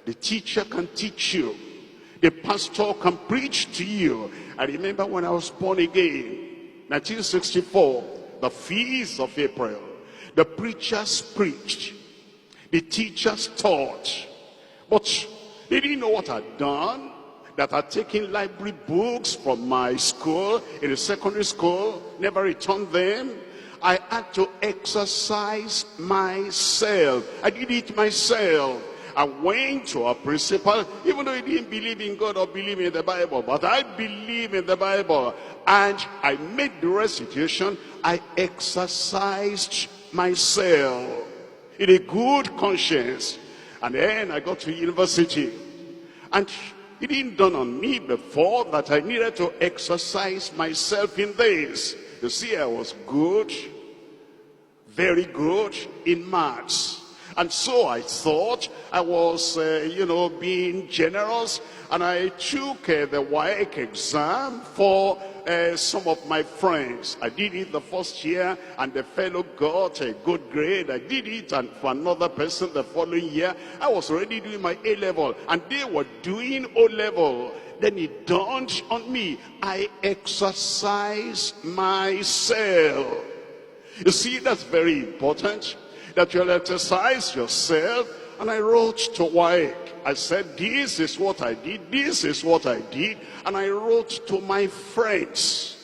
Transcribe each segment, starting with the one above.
The teacher can teach you. The pastor can preach to you. I remember when I was born again, 1964, the feast of April. The preachers preached. The teachers taught. But they didn't know what I'd done. That I'd taken library books from my school, in the secondary school, never returned them. I had to exercise myself. I did it myself. I went to a principal, even though he didn't believe in God or believe in the Bible, but I believe in the Bible. And I made the restitution. I exercised myself in a good conscience. And then I got to university. And it didn't dawn on me before that I needed to exercise myself in this. You see, I was good, very good in maths. And so I thought I was, being generous. And I took the WAEC exam for some of my friends. I did it the first year, and the fellow got a good grade. I did it, and for another person the following year, I was already doing my A-level, and they were doing O-level. Then it dawned on me, I exercise myself. You see, that's very important, that you'll exercise yourself. And I wrote to WAEC. I said, this is what I did, this is what I did. And I wrote to my friends.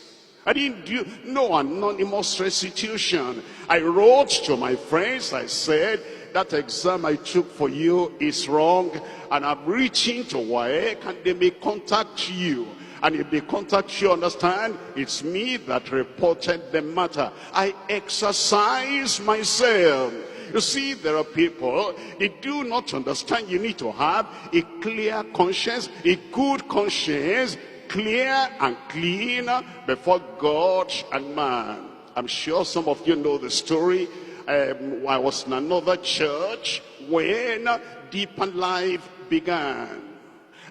I didn't do no anonymous restitution. I wrote to my friends. I said, that exam I took for you is wrong, and I'm reaching to WAEC, and they may contact you. And if they contact you, understand, it's me that reported the matter. I exercise myself. You see, there are people, they do not understand you need to have a clear conscience, a good conscience, clear and clean before God and man. I'm sure some of you know the story. I was in another church when Deeper Life began.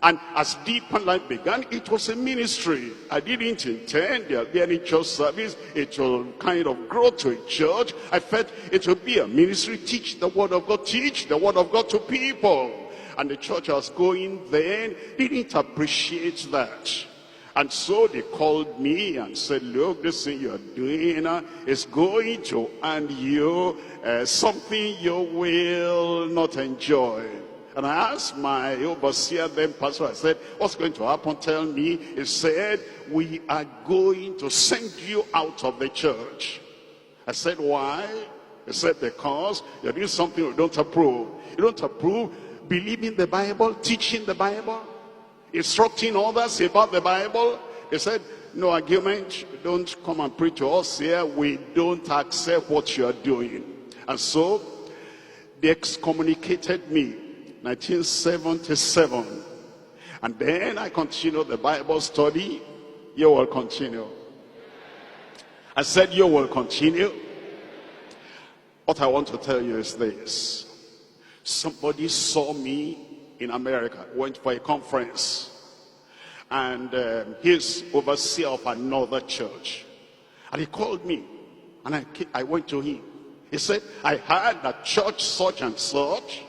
And as Deeper Life began, it was a ministry. I didn't intend there'll be any church service. It will kind of grow to a church. I felt it will be a ministry. Teach the word of God. Teach the word of God to people. And the church I was going then didn't appreciate that. And so they called me and said, look, this thing you're doing is going to earn you something you will not enjoy. And I asked my overseer, then pastor, I said, what's going to happen? Tell me. He said, we are going to send you out of the church. I said, why? He said, because you're doing something we don't approve. You don't approve believing the Bible, teaching the Bible, instructing others about the Bible. He said, no argument. Don't come and preach to us here. We don't accept what you are doing. And so they excommunicated me. 1977. And then I continued the Bible study. You will continue. I said you will continue. What I want to tell you is this. Somebody saw me in America, went for a conference. And he's overseer of another church. And he called me. And I went to him. He said, I heard that church such and such,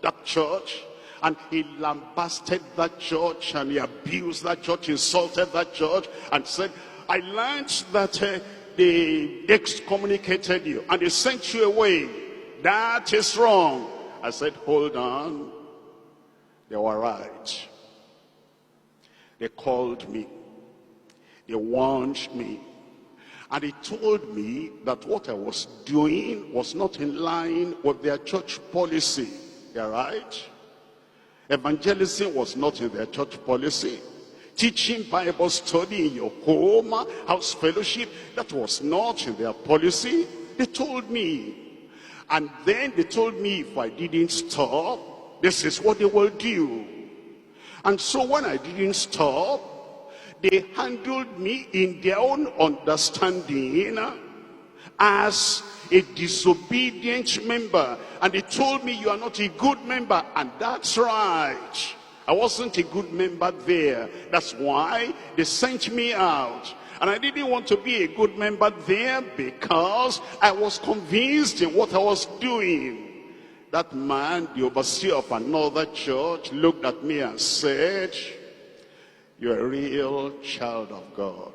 that church, and he lambasted that church, and he abused that church, insulted that church, and said, I learned that they excommunicated you and they sent you away. That is wrong. I said, hold on. They were right. They called me. They warned me. And they told me that what I was doing was not in line with their church policy. They're right. Evangelism was not in their church policy. Teaching Bible study in your home, house fellowship, that was not in their policy. They told me. And then they told me if I didn't stop, this is what they will do. And so when I didn't stop, they handled me in their own understanding as a disobedient member. And they told me, you are not a good member. And that's right. I wasn't a good member there. That's why they sent me out. And I didn't want to be a good member there because I was convinced in what I was doing That man, the overseer of another church, looked at me and said, "You're a real child of God.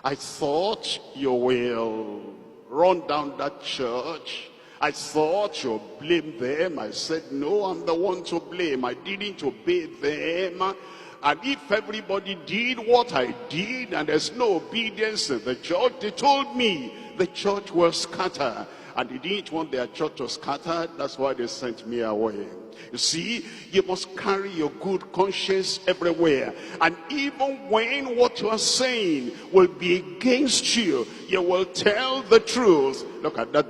I thought you will run down that church. I thought you'll blame them." I said, "No, I'm the one to blame. I didn't obey them. And if everybody did what I did and there's no obedience in the church," they told me, "the church will scatter." And they didn't want their church to scatter. That's why they sent me away. You see, you must carry your good conscience everywhere. And even when what you are saying will be against you, you will tell the truth. Look at that.